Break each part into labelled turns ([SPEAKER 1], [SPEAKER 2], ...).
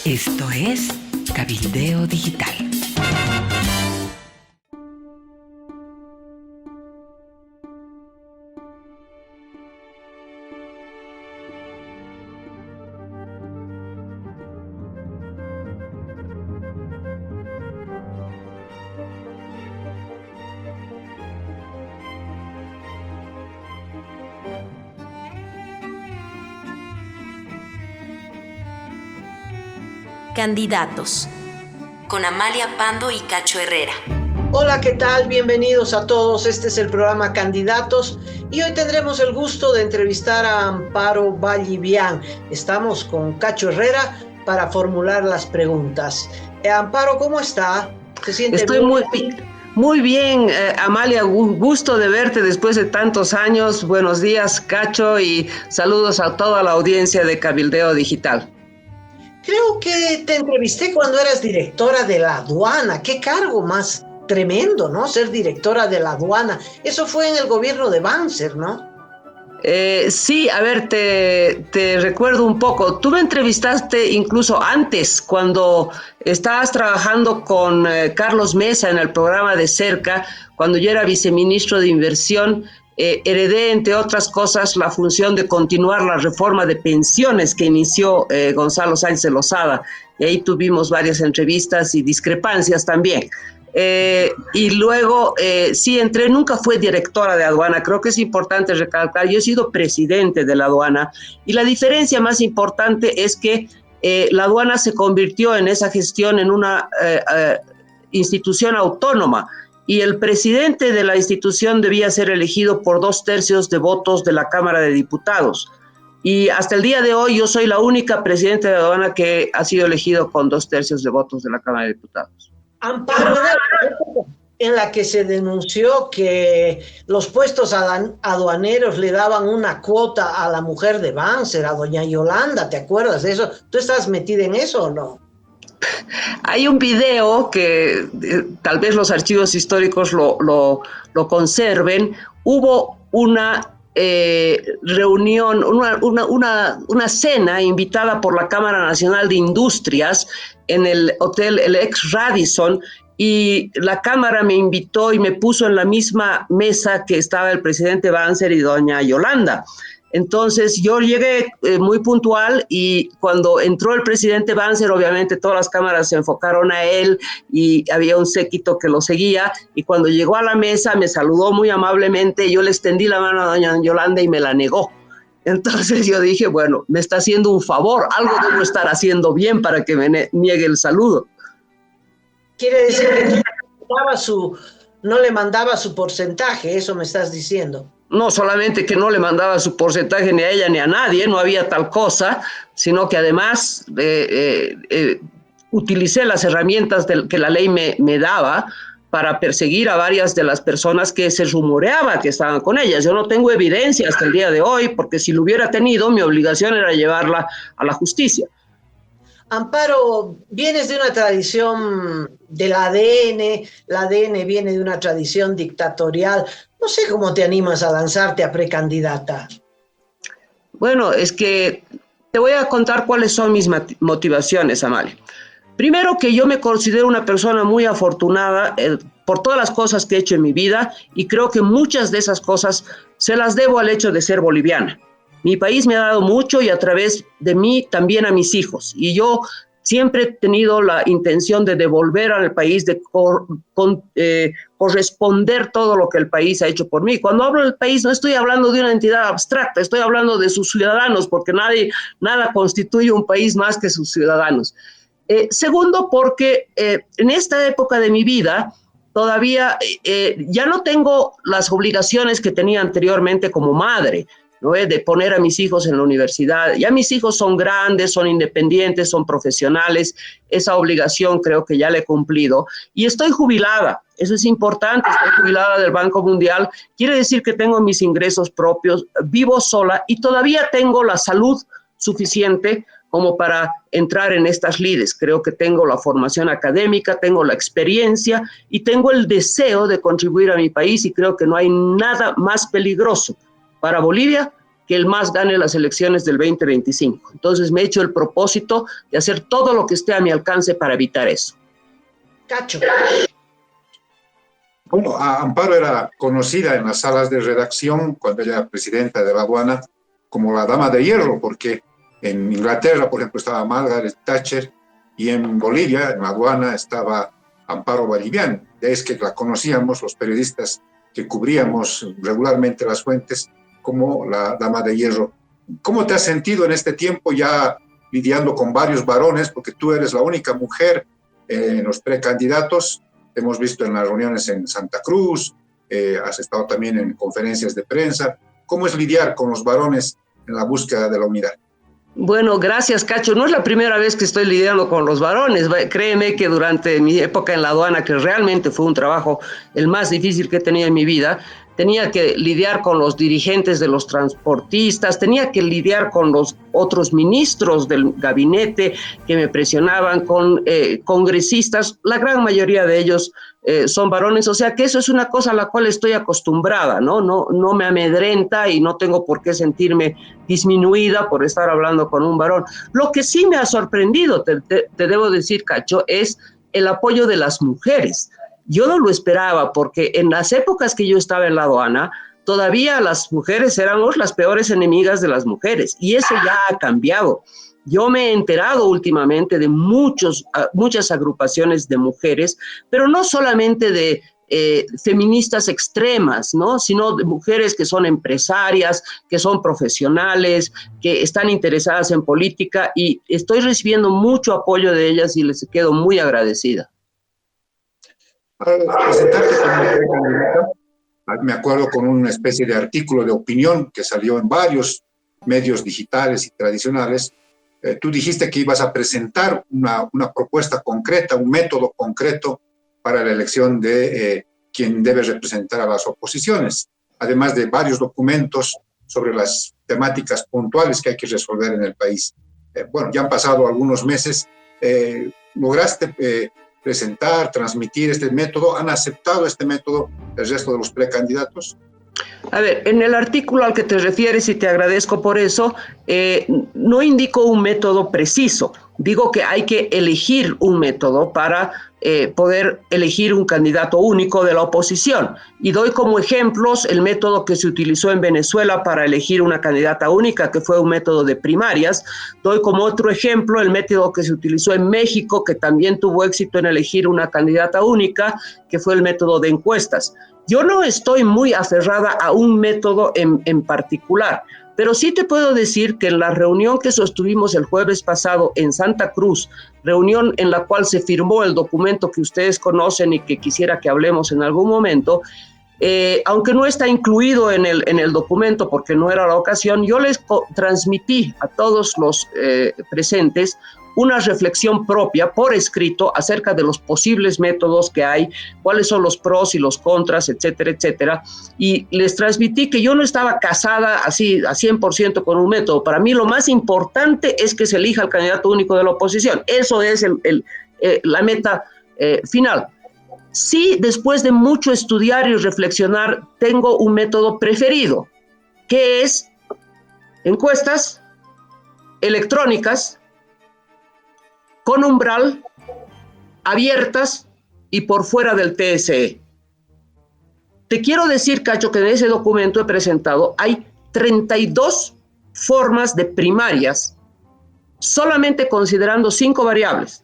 [SPEAKER 1] Esto es Cabildeo Digital.
[SPEAKER 2] Candidatos, con Amalia Pando y Cacho Herrera.
[SPEAKER 3] Hola, ¿qué tal? Bienvenidos a todos. Este es el programa Candidatos y hoy tendremos el gusto de entrevistar a Amparo Vallivian. Estamos con Cacho Herrera para formular las preguntas. Amparo, ¿cómo está? ¿Se siente
[SPEAKER 4] Estoy muy bien, Amalia, gusto de verte después de tantos años. Buenos días, Cacho, y saludos a toda la audiencia de Cabildeo Digital.
[SPEAKER 3] Creo que te entrevisté cuando eras directora de la aduana. Qué cargo más tremendo, ¿no? Ser directora de la aduana. Eso fue en el gobierno de Banzer, ¿no?
[SPEAKER 4] Sí, a ver, te recuerdo un poco. Tú me entrevistaste incluso antes, cuando estabas trabajando con Carlos Mesa en el programa de Cerca, cuando yo era viceministro de Inversión. Heredé, entre otras cosas, la función de continuar la reforma de pensiones que inició Gonzalo Sáenz de Lozada. Y ahí tuvimos varias entrevistas y discrepancias también. Y luego, sí, entré, nunca fui directora de aduana, creo que es importante recalcar, yo he sido presidente de la aduana, y la diferencia más importante es que la aduana se convirtió en esa gestión en una institución autónoma, y el presidente de la institución debía ser elegido por 2/3 de votos de la Cámara de Diputados. Y hasta el día de hoy yo soy la única presidenta de la aduana que ha sido elegido con 2/3 de votos de la Cámara de Diputados.
[SPEAKER 3] Amparo, en la que se denunció que los puestos aduaneros le daban una cuota a la mujer de Banzer, a doña Yolanda, ¿te acuerdas de eso? ¿Tú estás metida en eso o no?
[SPEAKER 4] Hay un video que tal vez los archivos históricos lo conserven. Hubo una reunión, una cena invitada por la Cámara Nacional de Industrias en el hotel, el ex Radisson, y la Cámara me invitó y me puso en la misma mesa que estaba el presidente Banzer y doña Yolanda. Entonces yo llegué muy puntual, y cuando entró el presidente Banzer, obviamente todas las cámaras se enfocaron a él y había un séquito que lo seguía, y cuando llegó a la mesa me saludó muy amablemente, yo le extendí la mano a doña Yolanda y me la negó. Entonces yo dije, bueno, me está haciendo un favor, algo debo estar haciendo bien para que me niegue el saludo.
[SPEAKER 3] Quiere decir que no le mandaba su porcentaje, eso me estás diciendo.
[SPEAKER 4] No solamente que no le mandaba su porcentaje ni a ella ni a nadie, no había tal cosa, sino que además utilicé las herramientas que la ley me daba para perseguir a varias de las personas que se rumoreaba que estaban con ellas. Yo no tengo evidencia hasta el día de hoy, porque si lo hubiera tenido, mi obligación era llevarla a la justicia.
[SPEAKER 3] Amparo, vienes de una tradición del ADN, la ADN viene de una tradición dictatorial. No sé cómo te animas a lanzarte a precandidata.
[SPEAKER 4] Bueno, es que te voy a contar cuáles son mis motivaciones, Amalia. Primero, que yo me considero una persona muy afortunada por todas las cosas que he hecho en mi vida, y creo que muchas de esas cosas se las debo al hecho de ser boliviana. Mi país me ha dado mucho, y a través de mí también a mis hijos. Y yo siempre he tenido la intención de devolver al país, de corresponder todo lo que el país ha hecho por mí. Cuando hablo del país no estoy hablando de una entidad abstracta, estoy hablando de sus ciudadanos, porque nada constituye un país más que sus ciudadanos. Segundo, porque en esta época de mi vida todavía ya no tengo las obligaciones que tenía anteriormente como madre, ¿no? De poner a mis hijos en la universidad. Ya mis hijos son grandes, son independientes, son profesionales. Esa obligación creo que ya la he cumplido. Y estoy jubilada, eso es importante, estoy jubilada del Banco Mundial. Quiere decir que tengo mis ingresos propios, vivo sola y todavía tengo la salud suficiente como para entrar en estas lides. Creo que tengo la formación académica, tengo la experiencia y tengo el deseo de contribuir a mi país, y creo que no hay nada más peligroso para Bolivia que el MAS gane las elecciones del 2025. Entonces me he hecho el propósito de hacer todo lo que esté a mi alcance para evitar eso.
[SPEAKER 3] Cacho.
[SPEAKER 5] Bueno, Amparo era conocida en las salas de redacción, cuando ella era presidenta de la aduana, como la dama de hierro, porque en Inglaterra, por ejemplo, estaba Margaret Thatcher, y en Bolivia, en la aduana, estaba Amparo Vallivian. Es que la conocíamos los periodistas que cubríamos regularmente las fuentes como la dama de hierro. ¿Cómo te has sentido en este tiempo ya lidiando con varios varones? Porque tú eres la única mujer en los precandidatos. Te hemos visto en las reuniones en Santa Cruz, has estado también en conferencias de prensa. ¿Cómo es lidiar con los varones en la búsqueda de la unidad?
[SPEAKER 4] Bueno, gracias, Cacho. No es la primera vez que estoy lidiando con los varones. Créeme que durante mi época en la aduana, que realmente fue un trabajo el más difícil que he tenido en mi vida, tenía que lidiar con los dirigentes de los transportistas, tenía que lidiar con los otros ministros del gabinete que me presionaban, con congresistas, la gran mayoría de ellos son varones, o sea que eso es una cosa a la cual estoy acostumbrada, ¿no? No me amedrenta y no tengo por qué sentirme disminuida por estar hablando con un varón. Lo que sí me ha sorprendido, te debo decir, Cacho, es el apoyo de las mujeres. Yo no lo esperaba porque en las épocas que yo estaba en la aduana, todavía las mujeres éramos las peores enemigas de las mujeres y eso ya ha cambiado. Yo me he enterado últimamente de muchas agrupaciones de mujeres, pero no solamente de feministas extremas, ¿no? Sino de mujeres que son empresarias, que son profesionales, que están interesadas en política y estoy recibiendo mucho apoyo de ellas y les quedo muy agradecida.
[SPEAKER 5] Al presentarte como precandidata, me acuerdo con una especie de artículo de opinión que salió en varios medios digitales y tradicionales. Tú dijiste que ibas a presentar una propuesta concreta, un método concreto para la elección de quien debe representar a las oposiciones, además de varios documentos sobre las temáticas puntuales que hay que resolver en el país. Bueno, ya han pasado algunos meses. ¿Lograste presentar, transmitir este método? ¿Han aceptado este método el resto de los precandidatos?
[SPEAKER 4] A ver, en el artículo al que te refieres, y te agradezco por eso, no indico un método preciso. Digo que hay que elegir un método para poder elegir un candidato único de la oposición. Y doy como ejemplos el método que se utilizó en Venezuela para elegir una candidata única, que fue un método de primarias. Doy como otro ejemplo el método que se utilizó en México, que también tuvo éxito en elegir una candidata única, que fue el método de encuestas. Yo no estoy muy aferrada a un método en particular, pero sí te puedo decir que en la reunión que sostuvimos el jueves pasado en Santa Cruz, reunión en la cual se firmó el documento que ustedes conocen y que quisiera que hablemos en algún momento, aunque no está incluido en el documento porque no era la ocasión, yo les transmití a todos los presentes una reflexión propia por escrito acerca de los posibles métodos que hay, cuáles son los pros y los contras, etcétera, etcétera. Y les transmití que yo no estaba casada así a 100% con un método. Para mí lo más importante es que se elija el candidato único de la oposición. Eso es la meta final. Sí, después de mucho estudiar y reflexionar, tengo un método preferido, que es encuestas electrónicas con umbral, abiertas y por fuera del TSE. Te quiero decir, Cacho, que en ese documento he presentado hay 32 formas de primarias, solamente considerando 5 variables,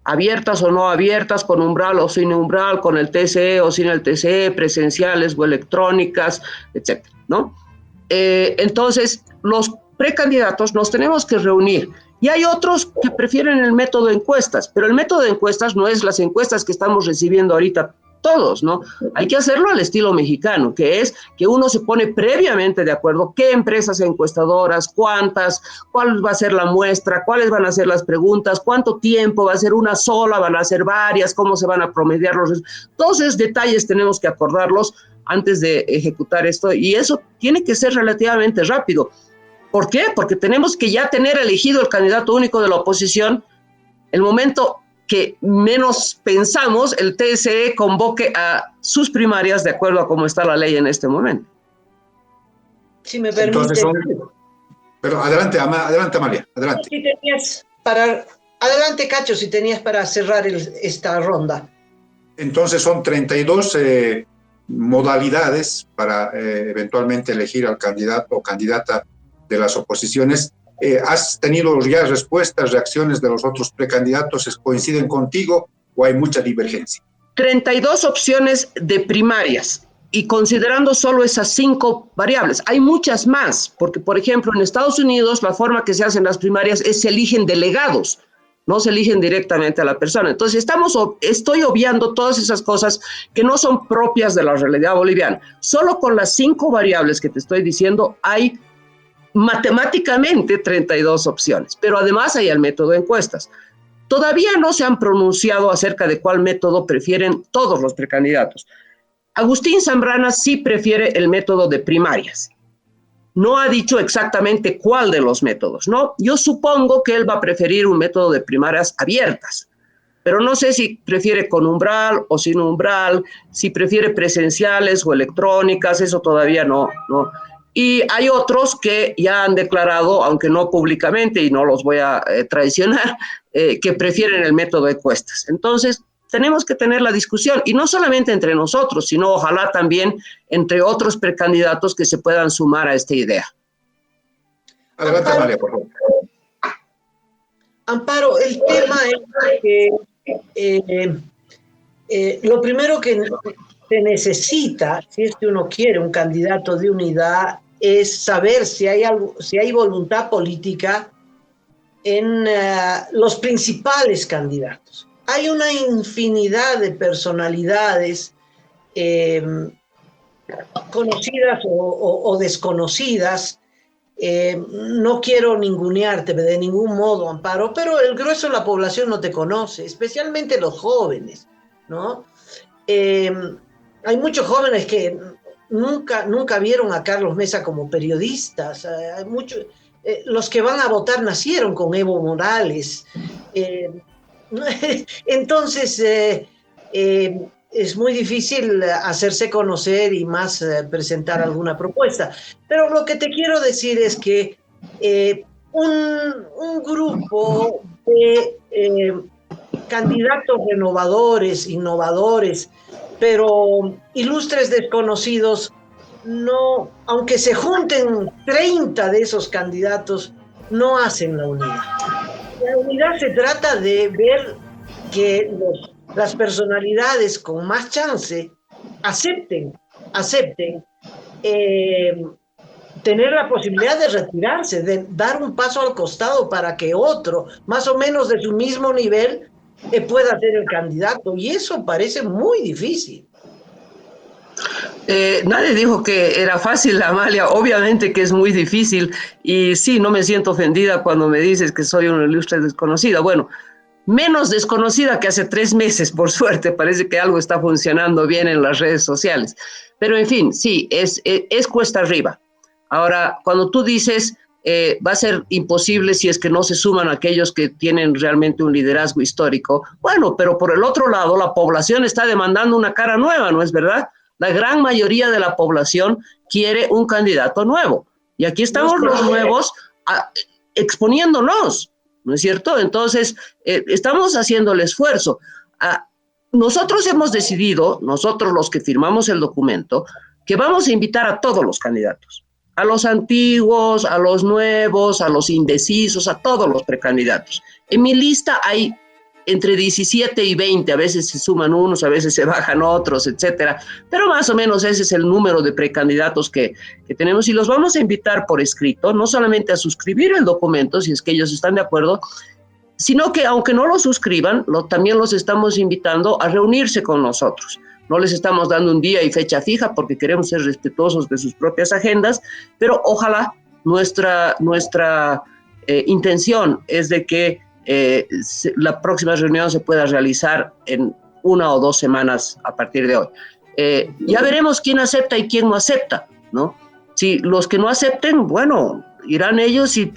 [SPEAKER 4] abiertas o no abiertas, con umbral o sin umbral, con el TSE o sin el TSE, presenciales o electrónicas, etcétera, ¿no? Entonces, los precandidatos nos tenemos que reunir. Y hay otros que prefieren el método de encuestas, pero el método de encuestas no es las encuestas que estamos recibiendo ahorita todos, ¿no? Hay que hacerlo al estilo mexicano, que es que uno se pone previamente de acuerdo qué empresas encuestadoras, cuántas, cuál va a ser la muestra, cuáles van a ser las preguntas, cuánto tiempo va a ser una sola, van a ser varias, cómo se van a promediar todos esos detalles tenemos que acordarlos antes de ejecutar esto y eso tiene que ser relativamente rápido. ¿Por qué? Porque tenemos que ya tener elegido el candidato único de la oposición. El momento que menos pensamos, el TSE convoque a sus primarias de acuerdo a cómo está la ley en este momento.
[SPEAKER 3] si me permite.
[SPEAKER 5] Entonces pero adelante, adelante Amalia, adelante.
[SPEAKER 3] Si tenías adelante, Cacho, si tenías para cerrar esta ronda.
[SPEAKER 5] Entonces son 32 modalidades para eventualmente elegir al candidato o candidata de las oposiciones. ¿Has tenido ya respuestas, reacciones de los otros precandidatos? ¿Coinciden contigo o hay mucha divergencia?
[SPEAKER 4] 32 opciones de primarias y considerando solo esas 5 variables. Hay muchas más, porque por ejemplo en Estados Unidos la forma que se hacen las primarias es se eligen delegados, no se eligen directamente a la persona. Entonces estoy obviando todas esas cosas que no son propias de la realidad boliviana. Solo con las 5 variables que te estoy diciendo hay matemáticamente 32 opciones, pero además hay el método de encuestas. Todavía no se han pronunciado acerca de cuál método prefieren todos los precandidatos. Agustín Zambrana sí prefiere el método de primarias. No ha dicho exactamente cuál de los métodos, ¿no? Yo supongo que él va a preferir un método de primarias abiertas, pero no sé si prefiere con umbral o sin umbral, si prefiere presenciales o electrónicas, eso todavía no. Y hay otros que ya han declarado, aunque no públicamente, y no los voy a traicionar, que prefieren el método de encuestas. Entonces, tenemos que tener la discusión, y no solamente entre nosotros, sino ojalá también entre otros precandidatos que se puedan sumar a esta idea.
[SPEAKER 5] Adelante, Amalia, por favor.
[SPEAKER 3] Amparo, el tema es que lo primero que se necesita, si es que uno quiere un candidato de unidad, es saber si hay voluntad política en los principales candidatos. Hay una infinidad de personalidades conocidas o desconocidas. No quiero ningunearte de ningún modo, Amparo, pero el grueso de la población no te conoce, especialmente los jóvenes, ¿no? Hay muchos jóvenes que nunca vieron a Carlos Mesa como periodistas. Hay muchos, los que van a votar nacieron con Evo Morales. Entonces, es muy difícil hacerse conocer y más presentar alguna propuesta. Pero lo que te quiero decir es que un grupo de candidatos renovadores, innovadores, pero ilustres desconocidos, no, aunque se junten 30 de esos candidatos, no hacen la unidad. La unidad se trata de ver que las personalidades con más chance acepten tener la posibilidad de retirarse, de dar un paso al costado para que otro, más o menos de su mismo nivel, pueda ser el candidato. Y eso parece muy difícil.
[SPEAKER 4] Nadie dijo que era fácil, Amalia, obviamente que es muy difícil, y sí, no me siento ofendida cuando me dices que soy una ilustre desconocida. Bueno, menos desconocida que hace 3 meses, por suerte, parece que algo está funcionando bien en las redes sociales. Pero en fin, sí, es cuesta arriba. Ahora, cuando tú dices va a ser imposible si es que no se suman aquellos que tienen realmente un liderazgo histórico, bueno, pero por el otro lado, la población está demandando una cara nueva, ¿no es verdad? La gran mayoría de la población quiere un candidato nuevo. Y aquí estamos los nuevos exponiéndonos, ¿no es cierto? Entonces, estamos haciendo el esfuerzo. Nosotros hemos decidido, nosotros los que firmamos el documento, que vamos a invitar a todos los candidatos, a los antiguos, a los nuevos, a los indecisos, a todos los precandidatos. En mi lista hay entre 17 y 20, a veces se suman unos, a veces se bajan otros, etcétera, pero más o menos ese es el número de precandidatos que tenemos, y los vamos a invitar por escrito, no solamente a suscribir el documento, si es que ellos están de acuerdo, sino que aunque no lo suscriban, también los estamos invitando a reunirse con nosotros. No les estamos dando un día y fecha fija porque queremos ser respetuosos de sus propias agendas, pero ojalá nuestra intención es de que la próxima reunión se pueda realizar en 1 o 2 semanas a partir de hoy. Ya veremos quién acepta y quién no acepta, ¿no? Si los que no acepten, bueno, irán ellos y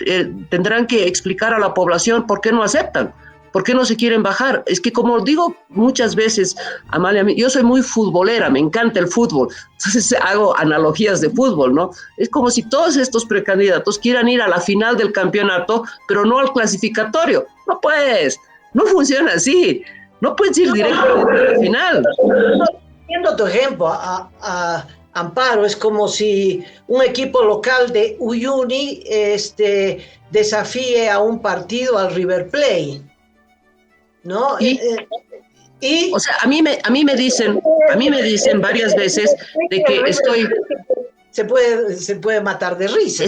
[SPEAKER 4] tendrán que explicar a la población por qué no aceptan. ¿Por qué no se quieren bajar? Es que como digo muchas veces, Amalia, yo soy muy futbolera, me encanta el fútbol, entonces hago analogías de fútbol, ¿no? Es como si todos estos precandidatos quieran ir a la final del campeonato, pero no al clasificatorio. No pues, no funciona así. No puedes ir directamente a la final.
[SPEAKER 3] Viendo tu ejemplo, Amparo, es como si un equipo local de Uyuni desafíe a un partido al River Plate, ¿no?
[SPEAKER 4] O sea, a mí me dicen varias veces de que estoy...
[SPEAKER 3] Se puede matar de risa.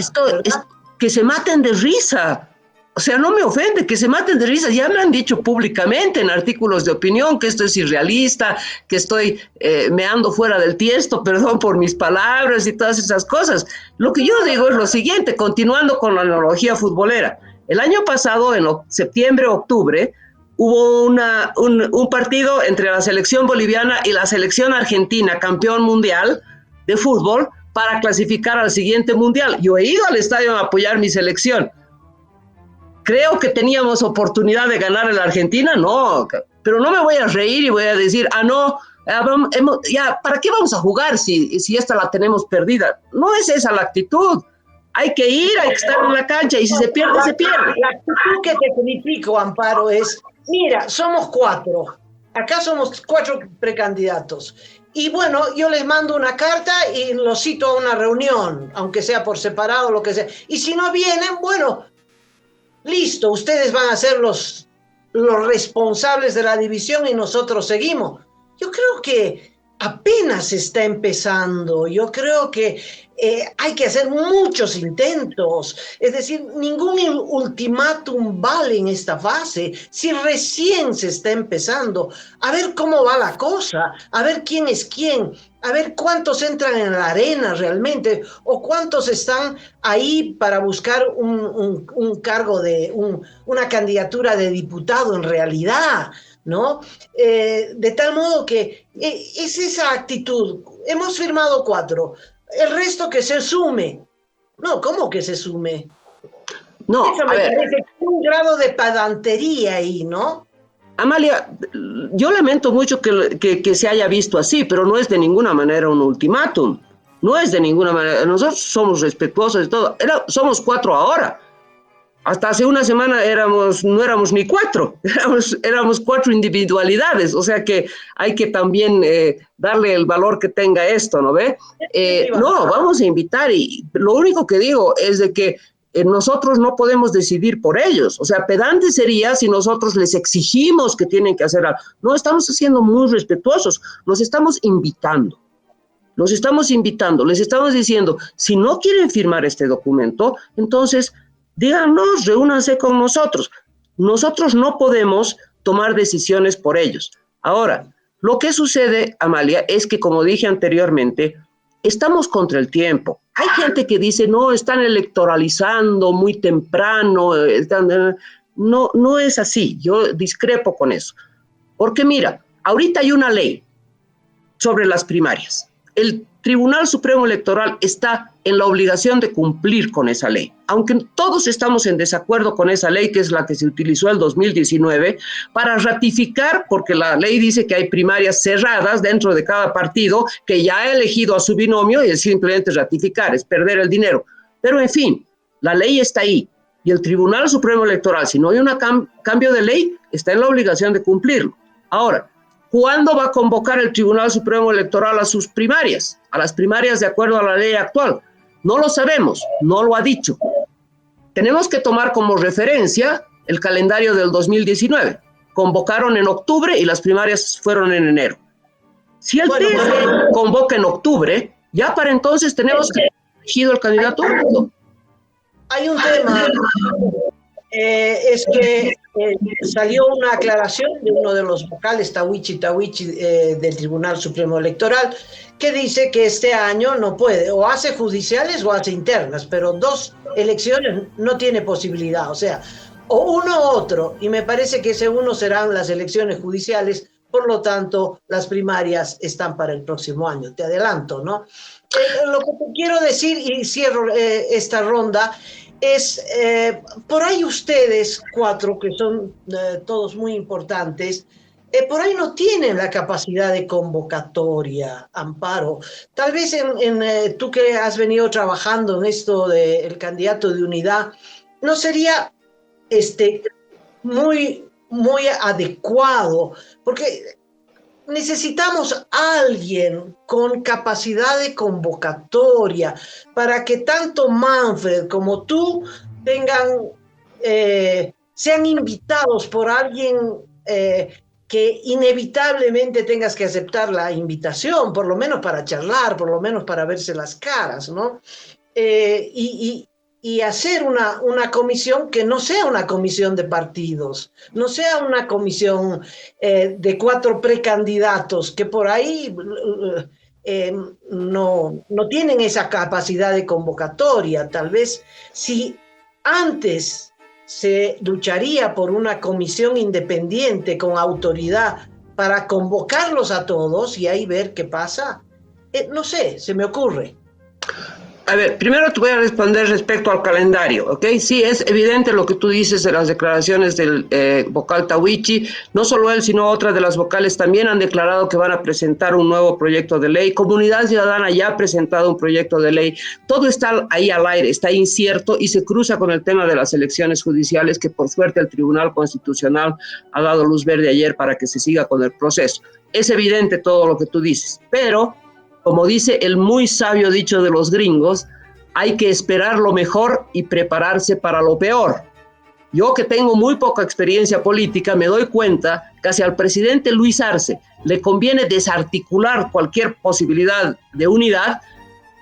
[SPEAKER 4] Que se maten de risa. O sea, no me ofende que se maten de risa. Ya me han dicho públicamente en artículos de opinión que esto es irrealista, que estoy meando fuera del tiesto, perdón por mis palabras y todas esas cosas. Lo que yo digo es lo siguiente, continuando con la analogía futbolera. El año pasado, en septiembre, octubre, hubo un partido entre la selección boliviana y la selección argentina, campeón mundial de fútbol, para clasificar al siguiente mundial. Yo he ido al estadio a apoyar mi selección. ¿Creo que teníamos oportunidad de ganar en la Argentina? No, pero no me voy a reír y voy a decir, ¿para qué vamos a jugar si esta la tenemos perdida? No es esa la actitud. Hay que ir, hay que estar en la cancha y si se pierde, se pierde.
[SPEAKER 3] La actitud que te critico, Amparo, es, mira, somos 4. Acá somos 4 precandidatos. Y bueno, yo les mando una carta y los cito a una reunión, aunque sea por separado, lo que sea. Y si no vienen, bueno, listo, ustedes van a ser los responsables de la división y nosotros seguimos. Yo creo que apenas está empezando. Yo creo que hay que hacer muchos intentos. Es decir, ningún ultimátum vale en esta fase. Si recién se está empezando, a ver cómo va la cosa, a ver quién es quién, a ver cuántos entran en la arena realmente o cuántos están ahí para buscar un cargo una candidatura de diputado en realidad, ¿no? De tal modo que es esa actitud. Hemos firmado 4. El resto que se sume. No, ¿cómo que se sume?
[SPEAKER 4] No,
[SPEAKER 3] eso me parece un grado de pedantería ahí, ¿no?
[SPEAKER 4] Amalia, yo lamento mucho que se haya visto así, pero no es de ninguna manera un ultimátum. No es de ninguna manera. Nosotros somos respetuosos de todo. Somos 4 ahora. Hasta hace una semana no éramos ni 4, éramos 4 individualidades, o sea que hay que también darle el valor que tenga esto, ¿no ve? No, vamos a invitar y lo único que digo es de que nosotros no podemos decidir por ellos, o sea, pedante sería si nosotros les exigimos que tienen que hacer algo. No, estamos siendo muy respetuosos, los estamos invitando. Les estamos diciendo, si no quieren firmar este documento, entonces díganos, reúnanse con nosotros. Nosotros no podemos tomar decisiones por ellos. Ahora, lo que sucede, Amalia, es que, como dije anteriormente, estamos contra el tiempo. Hay gente que dice, no, están electoralizando muy temprano. No es así. Yo discrepo con eso. Porque mira, ahorita hay una ley sobre las primarias. El Tribunal Supremo Electoral está en la obligación de cumplir con esa ley. Aunque todos estamos en desacuerdo con esa ley, que es la que se utilizó el 2019, para ratificar, porque la ley dice que hay primarias cerradas dentro de cada partido, que ya ha elegido a su binomio y es simplemente ratificar, es perder el dinero. Pero en fin, la ley está ahí. Y el Tribunal Supremo Electoral, si no hay un cambio de ley, está en la obligación de cumplirlo. Ahora, ¿cuándo va a convocar el Tribunal Supremo Electoral a sus primarias? A las primarias de acuerdo a la ley actual. No lo sabemos, no lo ha dicho. Tenemos que tomar como referencia el calendario del 2019. Convocaron en octubre y las primarias fueron en enero. Si el TSE convoca en octubre, ya para entonces tenemos que haber elegido el candidato único.
[SPEAKER 3] Hay un tema, es que salió una aclaración de uno de los vocales, Tawichi, del Tribunal Supremo Electoral, que dice que este año no puede, o hace judiciales o hace internas, pero 2 elecciones no tiene posibilidad, o sea, o uno u otro, y me parece que ese uno serán las elecciones judiciales, por lo tanto, las primarias están para el próximo año, te adelanto, ¿no? Lo que te quiero decir, y cierro esta ronda, es, por ahí ustedes cuatro, que son todos muy importantes, por ahí no tienen la capacidad de convocatoria, Amparo. Tal vez tú que has venido trabajando en esto del candidato de unidad, no sería muy adecuado, porque necesitamos a alguien con capacidad de convocatoria para que tanto Manfred como tú sean invitados por alguien que inevitablemente tengas que aceptar la invitación, por lo menos para charlar, por lo menos para verse las caras, ¿no? Y hacer una comisión que no sea una comisión de partidos, no sea una comisión de 4 precandidatos que por ahí no tienen esa capacidad de convocatoria. Tal vez si antes se lucharía por una comisión independiente con autoridad para convocarlos a todos y ahí ver qué pasa, no sé, se me ocurre.
[SPEAKER 4] A ver, primero te voy a responder respecto al calendario, ¿ok? Sí, es evidente lo que tú dices de las declaraciones del vocal Tawichi. No solo él, sino otras de las vocales también han declarado que van a presentar un nuevo proyecto de ley. Comunidad Ciudadana ya ha presentado un proyecto de ley. Todo está ahí al aire, está incierto y se cruza con el tema de las elecciones judiciales, que por suerte el Tribunal Constitucional ha dado luz verde ayer para que se siga con el proceso. Es evidente todo lo que tú dices, pero como dice el muy sabio dicho de los gringos, hay que esperar lo mejor y prepararse para lo peor. Yo, que tengo muy poca experiencia política, me doy cuenta que si al presidente Luis Arce le conviene desarticular cualquier posibilidad de unidad,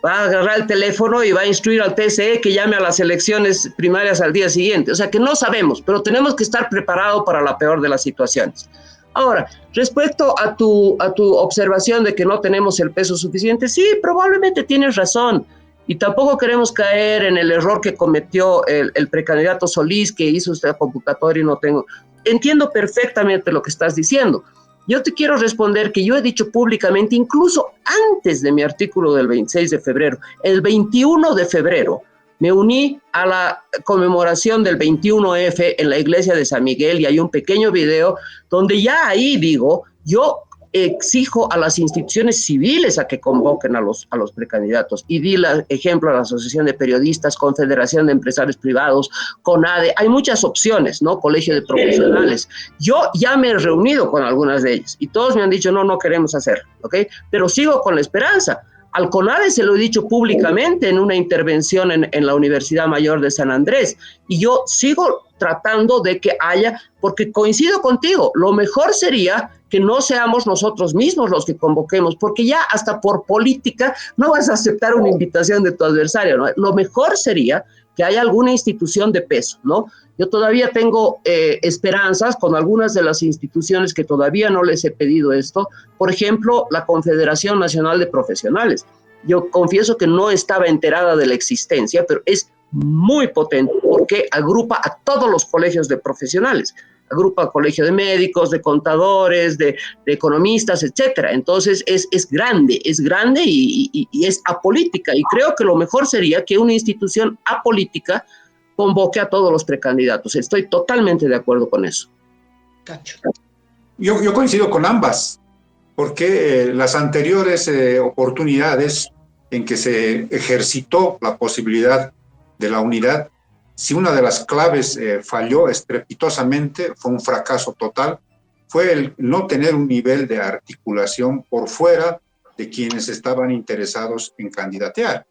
[SPEAKER 4] va a agarrar el teléfono y va a instruir al TSE que llame a las elecciones primarias al día siguiente. O sea que no sabemos, pero tenemos que estar preparados para la peor de las situaciones. Ahora, respecto a tu observación de que no tenemos el peso suficiente, sí, probablemente tienes razón. Y tampoco queremos caer en el error que cometió el precandidato Solís, que hizo esta convocatoria y no tengo. Entiendo perfectamente lo que estás diciendo. Yo te quiero responder que yo he dicho públicamente, incluso antes de mi artículo del 26 de febrero, el 21 de febrero, me uní a la conmemoración del 21F en la iglesia de San Miguel y hay un pequeño video donde ya ahí digo, yo exijo a las instituciones civiles a que convoquen a los precandidatos y di el ejemplo a la Asociación de Periodistas, Confederación de Empresarios Privados, CONADE, hay muchas opciones, ¿no? Colegio de Profesionales. Yo ya me he reunido con algunas de ellas y todos me han dicho no queremos hacerlo, ¿ok? Pero sigo con la esperanza. Al CONADE se lo he dicho públicamente en una intervención en la Universidad Mayor de San Andrés y yo sigo tratando de que haya, porque coincido contigo, lo mejor sería que no seamos nosotros mismos los que convoquemos, porque ya hasta por política no vas a aceptar una invitación de tu adversario, ¿no? Lo mejor sería que haya alguna institución de peso, ¿no? Yo todavía tengo esperanzas con algunas de las instituciones que todavía no les he pedido esto. Por ejemplo, la Confederación Nacional de Profesionales. Yo confieso que no estaba enterada de la existencia, pero es muy potente porque agrupa a todos los colegios de profesionales. Agrupa al colegio de médicos, de contadores, de economistas, etcétera. Entonces es grande y es apolítica. Y creo que lo mejor sería que una institución apolítica convoque a todos los precandidatos. Estoy totalmente de acuerdo con eso.
[SPEAKER 3] Cacho.
[SPEAKER 5] Yo coincido con ambas, porque las anteriores oportunidades en que se ejercitó la posibilidad de la unidad, si una de las claves falló estrepitosamente, fue un fracaso total, fue el no tener un nivel de articulación por fuera de quienes estaban interesados en candidatear.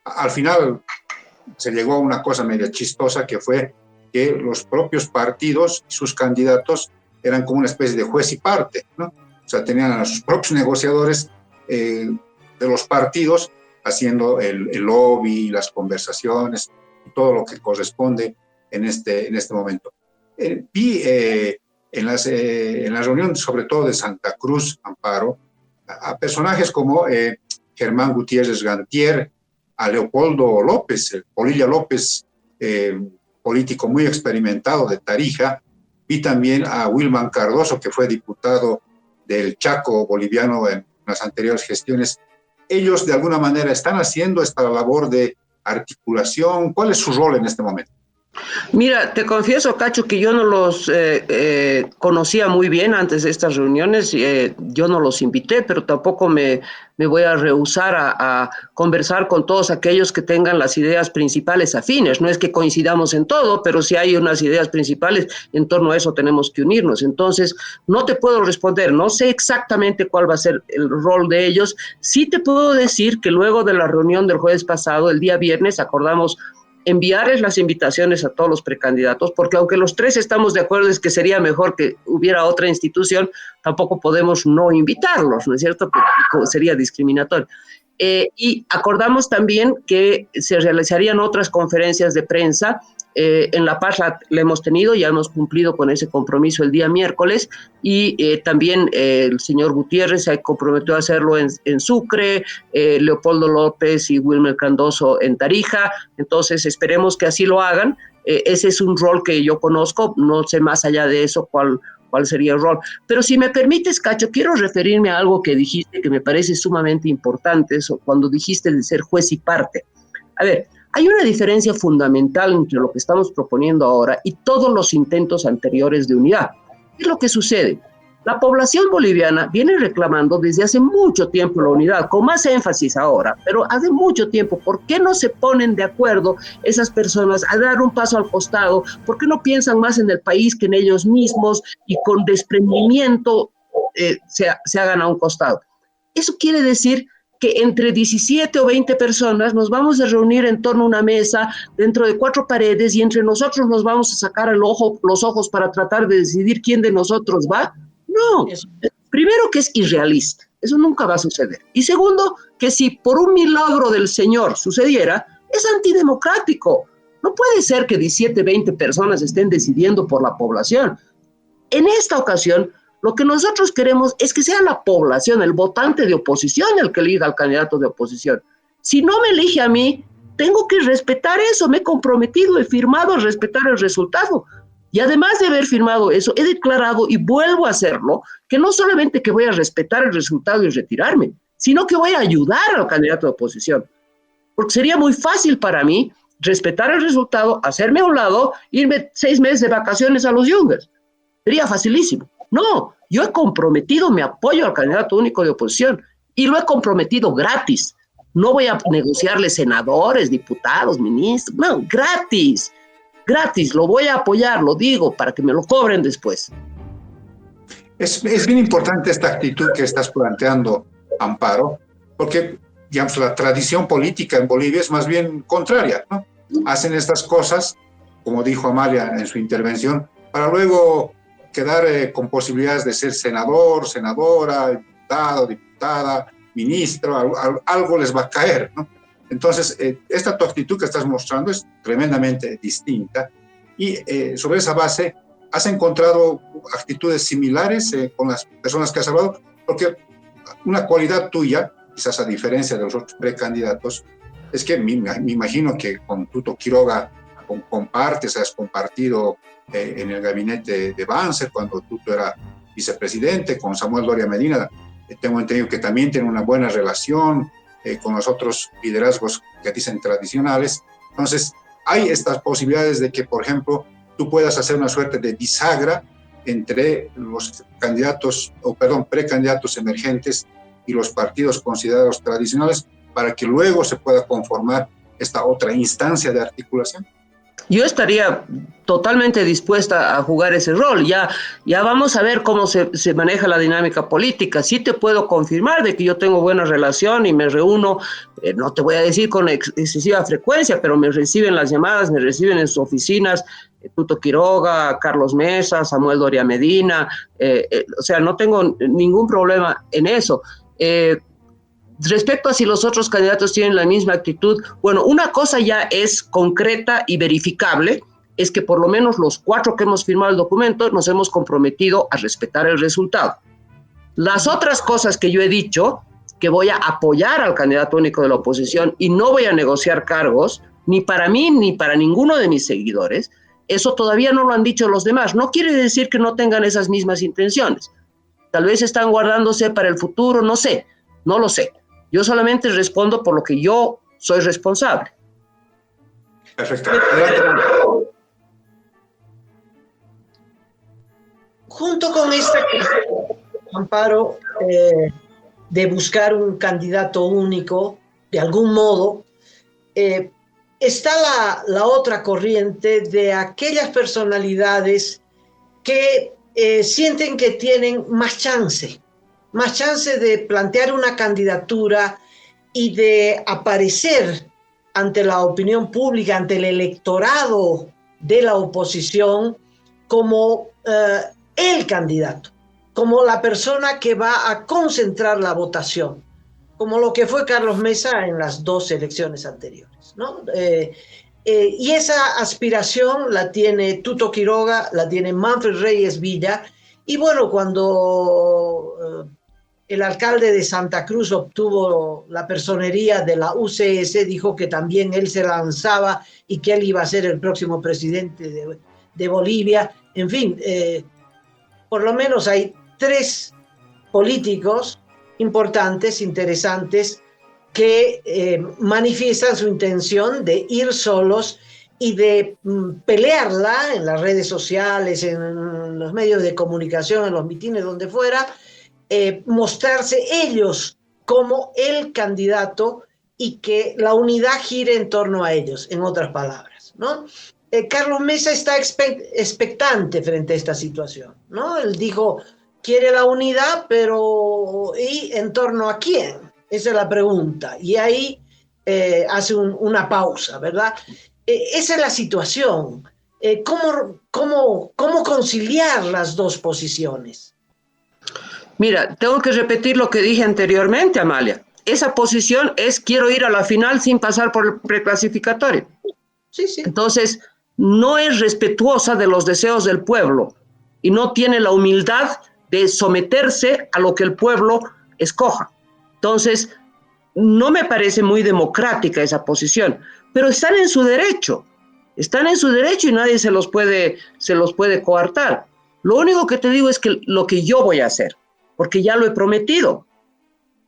[SPEAKER 5] Al final se llegó a una cosa media chistosa, que fue que los propios partidos y sus candidatos eran como una especie de juez y parte, ¿no? O sea, tenían a sus propios negociadores de los partidos haciendo el lobby, las conversaciones y todo lo que corresponde en este momento. Vi en la reunión, sobre todo de Santa Cruz, Amparo, a personajes como Germán Gutiérrez Gantier, a Leopoldo López, Polilla López, político muy experimentado de Tarija. Vi también a Wilman Cardoso, que fue diputado del Chaco boliviano en las anteriores gestiones. Ellos de alguna manera están haciendo esta labor de articulación? ¿Cuál es su rol en este momento?
[SPEAKER 4] Mira, te confieso, Cacho, que yo no los conocía muy bien antes de estas reuniones. Yo no los invité, pero tampoco me voy a rehusar a conversar con todos aquellos que tengan las ideas principales afines. No es que coincidamos en todo, pero si hay unas ideas principales, en torno a eso tenemos que unirnos. Entonces, no te puedo responder, no sé exactamente cuál va a ser el rol de ellos. Sí te puedo decir que luego de la reunión del jueves pasado, el día viernes, acordamos enviarles las invitaciones a todos los precandidatos, porque aunque los tres estamos de acuerdo es que sería mejor que hubiera otra institución, tampoco podemos no invitarlos, ¿no es cierto? Porque sería discriminatorio. Y acordamos también que se realizarían otras conferencias de prensa. En La Paz la hemos tenido, ya hemos cumplido con ese compromiso el día miércoles, y también el señor Gutiérrez se comprometió a hacerlo en Sucre, Leopoldo López y Wilmer Candoso en Tarija. Entonces esperemos que así lo hagan. Ese es un rol que yo conozco, no sé más allá de eso cuál sería el rol. Pero si me permites, Cacho, quiero referirme a algo que dijiste que me parece sumamente importante, eso, cuando dijiste de ser juez y parte. A ver, hay una diferencia fundamental entre lo que estamos proponiendo ahora y todos los intentos anteriores de unidad. ¿Qué es lo que sucede? La población boliviana viene reclamando desde hace mucho tiempo la unidad, con más énfasis ahora, pero hace mucho tiempo. ¿Por qué no se ponen de acuerdo esas personas a dar un paso al costado? ¿Por qué no piensan más en el país que en ellos mismos y con desprendimiento se hagan a un costado? Eso quiere decir que entre 17 o 20 personas nos vamos a reunir en torno a una mesa dentro de 4 paredes y entre nosotros nos vamos a sacar los ojos para tratar de decidir quién de nosotros va. No, primero que es irrealista, eso nunca va a suceder. Y segundo, que si por un milagro del Señor sucediera, es antidemocrático. No puede ser que 17, 20 personas estén decidiendo por la población. En esta ocasión, lo que nosotros queremos es que sea la población, el votante de oposición, el que elija al candidato de oposición. Si no me elige a mí, tengo que respetar eso, me he comprometido, he firmado a respetar el resultado. Y además de haber firmado eso, he declarado, y vuelvo a hacerlo, que no solamente que voy a respetar el resultado y retirarme, sino que voy a ayudar al candidato de oposición. Porque sería muy fácil para mí respetar el resultado, hacerme a un lado, irme 6 meses de vacaciones a los Yungas. Sería facilísimo. No, yo he comprometido mi apoyo al candidato único de oposición y lo he comprometido gratis. No voy a negociarle senadores, diputados, ministros, no, gratis, lo voy a apoyar, lo digo, para que me lo cobren después.
[SPEAKER 5] Es bien importante esta actitud que estás planteando, Amparo, porque, digamos, la tradición política en Bolivia es más bien contraria, ¿no? Hacen estas cosas, como dijo Amalia en su intervención, para luego quedar con posibilidades de ser senador, senadora, diputado, diputada, ministro, algo les va a caer, ¿no? Entonces, esta tu actitud que estás mostrando es tremendamente distinta y sobre esa base, ¿has encontrado actitudes similares con las personas que has hablado? Porque una cualidad tuya, quizás a diferencia de los otros precandidatos, es que me imagino que con Tuto Quiroga compartes, has compartido en el gabinete de Banzer cuando Tuto era vicepresidente, con Samuel Doria Medina, tengo entendido que también tiene una buena relación con los otros liderazgos que dicen tradicionales. Entonces, hay estas posibilidades de que, por ejemplo, tú puedas hacer una suerte de bisagra entre los precandidatos emergentes y los partidos considerados tradicionales para que luego se pueda conformar esta otra instancia de articulación.
[SPEAKER 4] Yo estaría totalmente dispuesta a jugar ese rol. Ya vamos a ver cómo se maneja la dinámica política. Sí te puedo confirmar de que yo tengo buena relación y me reúno, no te voy a decir con excesiva frecuencia, pero me reciben las llamadas, me reciben en sus oficinas, Tuto Quiroga, Carlos Mesa, Samuel Doria Medina, o sea, no tengo ningún problema en eso. Respecto a si los otros candidatos tienen la misma actitud, bueno, una cosa ya es concreta y verificable, es que por lo menos los 4 que hemos firmado el documento nos hemos comprometido a respetar el resultado. Las otras cosas que yo he dicho, que voy a apoyar al candidato único de la oposición y no voy a negociar cargos, ni para mí ni para ninguno de mis seguidores, eso todavía no lo han dicho los demás. No quiere decir que no tengan esas mismas intenciones. Tal vez están guardándose para el futuro, no sé, no lo sé. Yo solamente respondo por lo que yo soy responsable.
[SPEAKER 5] Perfecto. Adelante.
[SPEAKER 3] Junto con esta Amparo, de buscar un candidato único, de algún modo, está la otra corriente de aquellas personalidades que sienten que tienen más chance de plantear una candidatura y de aparecer ante la opinión pública, ante el electorado de la oposición, como el candidato, como la persona que va a concentrar la votación, como lo que fue Carlos Mesa en las dos elecciones anteriores, ¿no? Y esa aspiración la tiene Tuto Quiroga, la tiene Manfred Reyes Villa, y bueno, cuando el alcalde de Santa Cruz obtuvo la personería de la UCS, dijo que también él se lanzaba y que él iba a ser el próximo presidente de Bolivia. En fin, por lo menos hay 3 políticos importantes, interesantes, que manifiestan su intención de ir solos y de pelearla en las redes sociales, en los medios de comunicación, en los mitines, donde fuera, mostrarse ellos como el candidato y que la unidad gire en torno a ellos, en otras palabras, ¿no? Carlos Mesa está expectante frente a esta situación, ¿no? Él dijo, quiere la unidad, pero ¿y en torno a quién? Esa es la pregunta. Y ahí hace una pausa, ¿verdad? Esa es la situación. ¿Cómo conciliar las dos posiciones?
[SPEAKER 4] Mira, tengo que repetir lo que dije anteriormente, Amalia. Esa posición es quiero ir a la final sin pasar por el preclasificatorio.
[SPEAKER 3] Sí, sí.
[SPEAKER 4] Entonces, no es respetuosa de los deseos del pueblo y no tiene la humildad de someterse a lo que el pueblo escoja. Entonces, no me parece muy democrática esa posición, pero están en su derecho y nadie se los puede coartar. Lo único que te digo es que lo que yo voy a hacer, porque ya lo he prometido,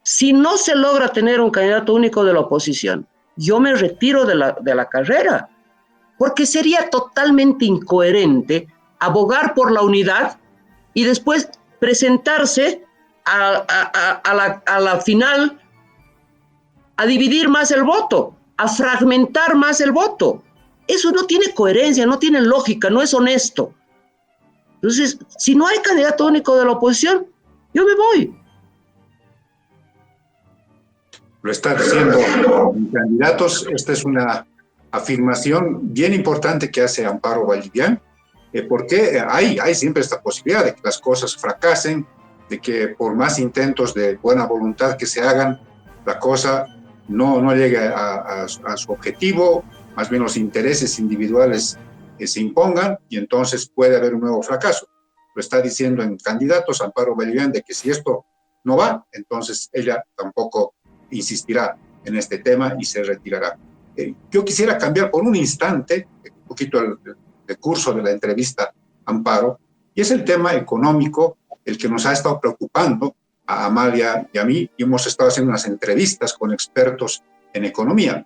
[SPEAKER 4] si no se logra tener un candidato único de la oposición, yo me retiro de la carrera, porque sería totalmente incoherente abogar por la unidad y después presentarse a la final a dividir más el voto, a fragmentar más el voto. Eso no tiene coherencia, no tiene lógica, no es honesto. Entonces, si no hay candidato único de la oposición, yo me voy.
[SPEAKER 5] Lo está diciendo candidatos. Esta es una afirmación bien importante que hace Amparo Vallivian, porque hay siempre esta posibilidad de que las cosas fracasen, de que por más intentos de buena voluntad que se hagan, la cosa no llegue a su objetivo, más bien los intereses individuales se impongan y entonces puede haber un nuevo fracaso. Lo está diciendo en candidatos Amparo Vallivian, de que si esto no va, entonces ella tampoco insistirá en este tema y se retirará. Yo quisiera cambiar por un instante un poquito el curso de la entrevista Amparo, y es el tema económico el que nos ha estado preocupando a Amalia y a mí, y hemos estado haciendo unas entrevistas con expertos en economía.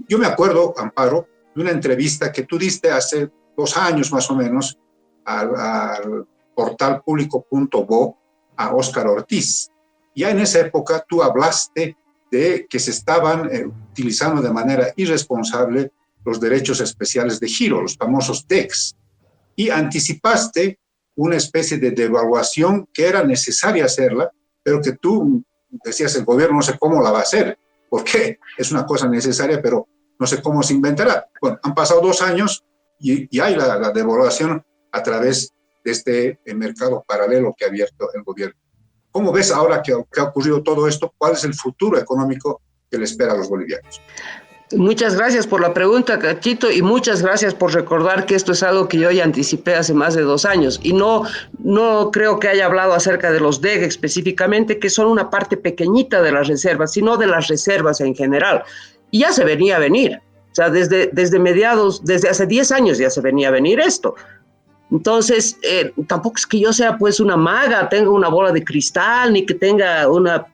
[SPEAKER 5] Yo me acuerdo, Amparo, de una entrevista que tú diste hace 2 años más o menos al portal público.bo a Óscar Ortiz. Ya en esa época tú hablaste de que se estaban utilizando de manera irresponsable los derechos especiales de giro, los famosos DEX, y anticipaste una especie de devaluación que era necesaria hacerla, pero que tú decías, el gobierno no sé cómo la va a hacer, porque es una cosa necesaria, pero no sé cómo se inventará. Bueno, han pasado 2 años y hay la devaluación a través de este mercado paralelo que ha abierto el gobierno. ¿Cómo ves ahora que ha ocurrido todo esto? ¿Cuál es el futuro económico que le espera a los bolivianos?
[SPEAKER 4] Muchas gracias por la pregunta, Cachito, y muchas gracias por recordar que esto es algo que yo ya anticipé hace más de 2 años. Y no creo que haya hablado acerca de los DEG específicamente, que son una parte pequeñita de las reservas, sino de las reservas en general. Y ya se venía a venir. O sea, desde hace 10 años ya se venía a venir esto. Entonces, tampoco es que yo sea pues una maga, tenga una bola de cristal, ni que tenga una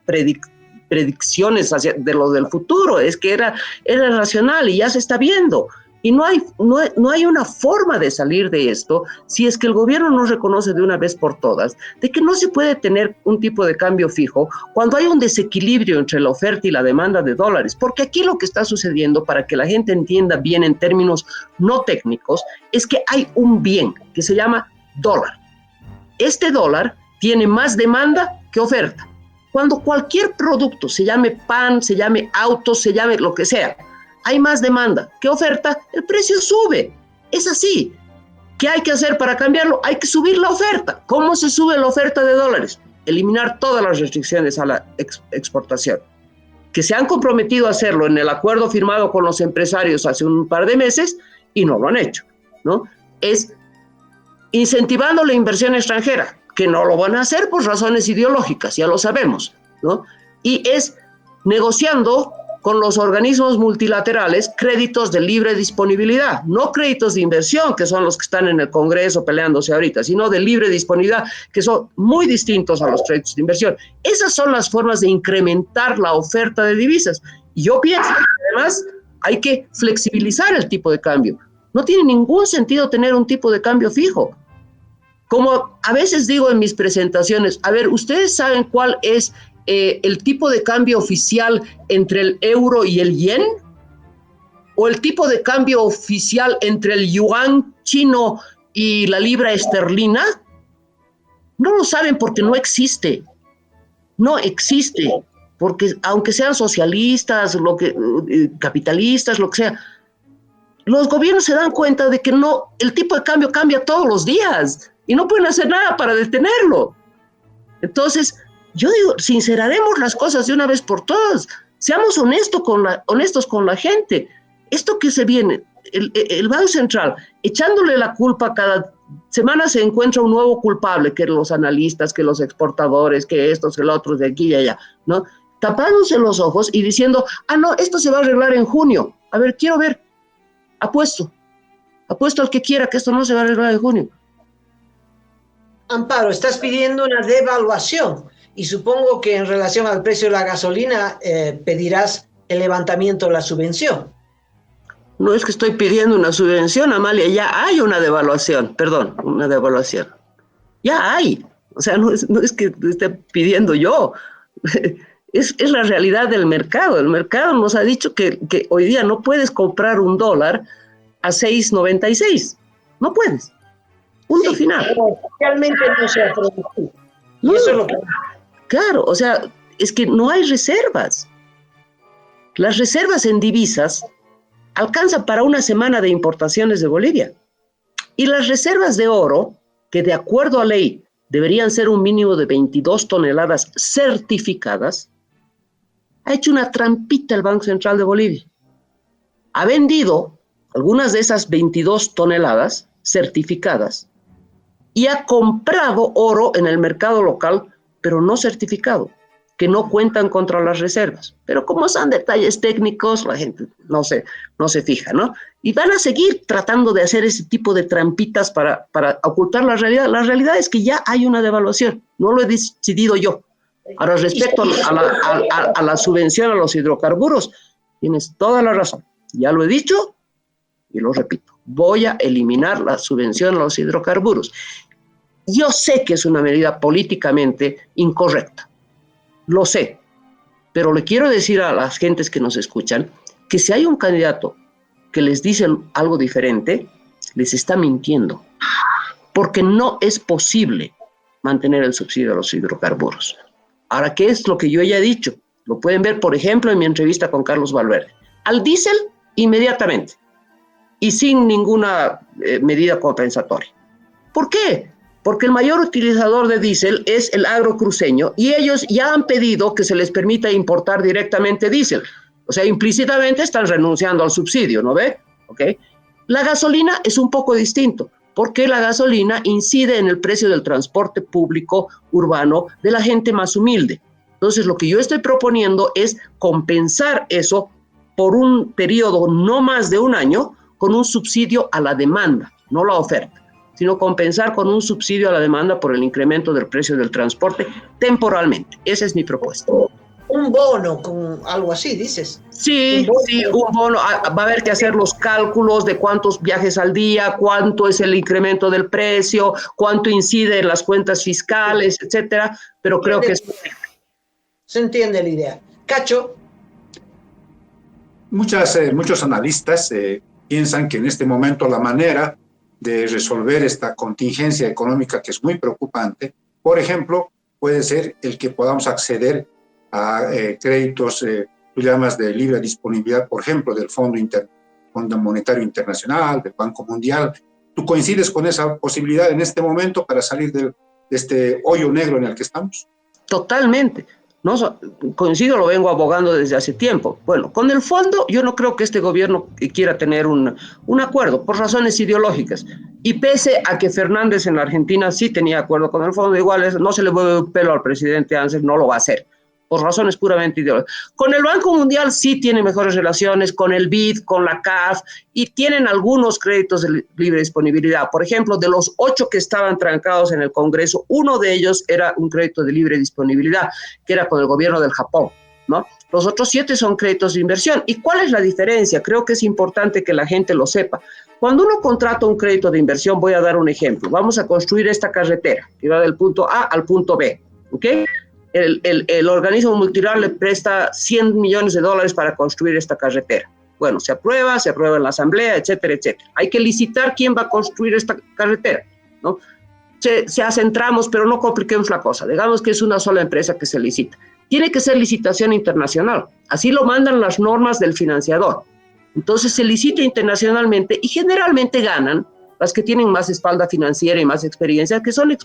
[SPEAKER 4] predicciones de lo del futuro, es que era racional y ya se está viendo. Y no hay una forma de salir de esto si es que el gobierno no reconoce de una vez por todas de que no se puede tener un tipo de cambio fijo cuando hay un desequilibrio entre la oferta y la demanda de dólares. Porque aquí lo que está sucediendo, para que la gente entienda bien en términos no técnicos, es que hay un bien que se llama dólar. Este dólar tiene más demanda que oferta. Cuando cualquier producto, se llame pan, se llame auto, se llame lo que sea, hay más demanda que oferta, el precio sube. Es así. ¿Qué hay que hacer para cambiarlo? Hay que subir la oferta. ¿Cómo se sube la oferta de dólares? Eliminar todas las restricciones a la exportación. Que se han comprometido a hacerlo en el acuerdo firmado con los empresarios hace un par de meses y no lo han hecho, ¿no? Es incentivando la inversión extranjera, que no lo van a hacer por razones ideológicas, ya lo sabemos, ¿no? Y es negociando con los organismos multilaterales créditos de libre disponibilidad, no créditos de inversión, que son los que están en el Congreso peleándose ahorita, sino de libre disponibilidad, que son muy distintos a los créditos de inversión. Esas son las formas de incrementar la oferta de divisas. Y yo pienso que además hay que flexibilizar el tipo de cambio. No tiene ningún sentido tener un tipo de cambio fijo. Como a veces digo en mis presentaciones, a ver, ¿ustedes saben cuál es el tipo de cambio oficial entre el euro y el yen? ¿O el tipo de cambio oficial entre el yuan chino y la libra esterlina? No lo saben porque no existe. No existe. Porque aunque sean socialistas, capitalistas, lo que sea, los gobiernos se dan cuenta de que no, el tipo de cambio cambia todos los días y no pueden hacer nada para detenerlo. Entonces, yo digo, sinceraremos las cosas de una vez por todas, seamos honestos con la gente. Esto que se viene, el Banco Central, echándole la culpa cada semana se encuentra un nuevo culpable, que los analistas, que los exportadores, que estos, que los otros, de aquí y allá, ¿no? Tapándose los ojos y diciendo, no, esto se va a arreglar en junio. A ver, quiero ver, apuesto al que quiera que esto no se va a arreglar en junio.
[SPEAKER 3] Amparo, estás pidiendo una devaluación y supongo que en relación al precio de la gasolina pedirás el levantamiento de la subvención.
[SPEAKER 4] No es que estoy pidiendo una subvención, Amalia, ya hay una devaluación, Ya hay. O sea, no es que esté pidiendo yo. Es la realidad del mercado. El mercado nos ha dicho que hoy día no puedes comprar un dólar a 6.96. No puedes. Punto final.
[SPEAKER 3] Realmente no se ha producido.
[SPEAKER 4] No,
[SPEAKER 3] eso es lo que...
[SPEAKER 4] Claro, o sea, es que no hay reservas. Las reservas en divisas alcanzan para una semana de importaciones de Bolivia. Y las reservas de oro, que de acuerdo a ley deberían ser un mínimo de 22 toneladas certificadas, ha hecho una trampita el Banco Central de Bolivia. Ha vendido algunas de esas 22 toneladas certificadas y ha comprado oro en el mercado local, pero no certificado, que no cuentan contra las reservas. Pero como son detalles técnicos, la gente no se fija, ¿no? Y van a seguir tratando de hacer ese tipo de trampitas para ocultar la realidad. La realidad es que ya hay una devaluación, no lo he decidido yo. Ahora, respecto a la subvención a los hidrocarburos, tienes toda la razón. Ya lo he dicho y lo repito. Voy a eliminar la subvención a los hidrocarburos. Yo sé que es una medida políticamente incorrecta. Lo sé. Pero le quiero decir a las gentes que nos escuchan que si hay un candidato que les dice algo diferente, les está mintiendo. Porque no es posible mantener el subsidio a los hidrocarburos. Ahora, ¿qué es lo que yo ya he dicho? Lo pueden ver, por ejemplo, en mi entrevista con Carlos Valverde. Al diésel, inmediatamente. Y sin ninguna medida compensatoria. ¿Por qué? Porque el mayor utilizador de diésel es el agro cruceño y ellos ya han pedido que se les permita importar directamente diésel. O sea, implícitamente están renunciando al subsidio, ¿no ve? ¿Okay? La gasolina es un poco distinto, porque la gasolina incide en el precio del transporte público urbano de la gente más humilde. Entonces, lo que yo estoy proponiendo es compensar eso por un periodo no más de un año con un subsidio a la demanda, no la oferta, sino compensar con un subsidio a la demanda por el incremento del precio del transporte temporalmente. Esa es mi propuesta.
[SPEAKER 3] un bono con algo así, dices.
[SPEAKER 4] Sí, sí, un bono. Va a haber que hacer los cálculos de cuántos viajes al día, cuánto es el incremento del precio, cuánto incide en las cuentas fiscales, etcétera, pero creo que
[SPEAKER 3] se entiende la idea. Cacho.
[SPEAKER 5] Muchos analistas piensan que en este momento la manera de resolver esta contingencia económica, que es muy preocupante, por ejemplo, puede ser el que podamos acceder a créditos, tú llamas de libre disponibilidad, por ejemplo, del Fondo Monetario Internacional, del Banco Mundial. ¿Tú coincides con esa posibilidad en este momento para salir de este hoyo negro en el que estamos?
[SPEAKER 4] Totalmente. No, coincido, lo vengo abogando desde hace tiempo. Bueno, con el fondo yo no creo que este gobierno quiera tener un acuerdo por razones ideológicas. Y pese a que Fernández en la Argentina sí tenía acuerdo con el fondo, igual no se le mueve un pelo al presidente Ansel, no lo va a hacer, por razones puramente ideológicas. Con el Banco Mundial sí tiene mejores relaciones, con el BID, con la CAF, y tienen algunos créditos de libre disponibilidad. Por ejemplo, de los 8 que estaban trancados en el Congreso, uno de ellos era un crédito de libre disponibilidad, que era con el gobierno del Japón, ¿no? Los otros 7 son créditos de inversión. ¿Y cuál es la diferencia? Creo que es importante que la gente lo sepa. Cuando uno contrata un crédito de inversión, voy a dar un ejemplo. Vamos a construir esta carretera, que va del punto A al punto B, ¿ok? El organismo multilateral le presta $100 millones para construir esta carretera. Bueno, se aprueba en la asamblea, etcétera, etcétera. Hay que licitar quién va a construir esta carretera, ¿no? Se hacen tramos, pero no compliquemos la cosa. Digamos que es una sola empresa que se licita. Tiene que ser licitación internacional. Así lo mandan las normas del financiador. Entonces se licita internacionalmente y generalmente ganan las que tienen más espalda financiera y más experiencia, que son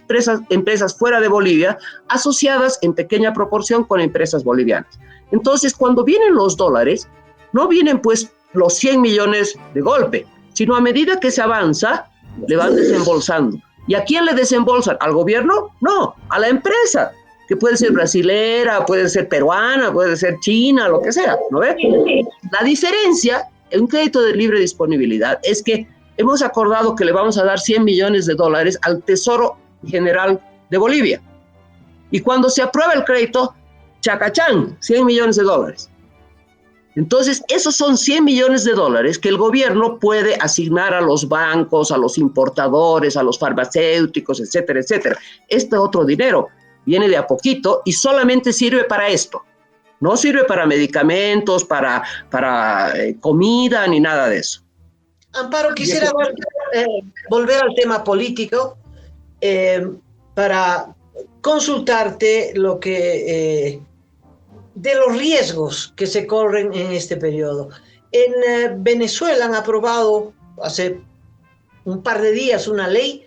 [SPEAKER 4] empresas fuera de Bolivia, asociadas en pequeña proporción con empresas bolivianas. Entonces, cuando vienen los dólares, no vienen pues los 100 millones de golpe, sino a medida que se avanza, le van desembolsando. ¿Y a quién le desembolsan? ¿Al gobierno? No, a la empresa, que puede ser brasilera, puede ser peruana, puede ser china, lo que sea, ¿no ves? La diferencia en un crédito de libre disponibilidad es que hemos acordado que le vamos a dar 100 millones de dólares al Tesoro General de Bolivia. Y cuando se aprueba el crédito, chacachán, 100 millones de dólares. Entonces, esos son 100 millones de dólares que el gobierno puede asignar a los bancos, a los importadores, a los farmacéuticos, etcétera, etcétera. Este otro dinero viene de a poquito y solamente sirve para esto. No sirve para medicamentos, para comida, ni nada de eso.
[SPEAKER 3] Amparo, quisiera volver al tema político para consultarte lo que de los riesgos que se corren en este periodo. En Venezuela han aprobado hace un par de días una ley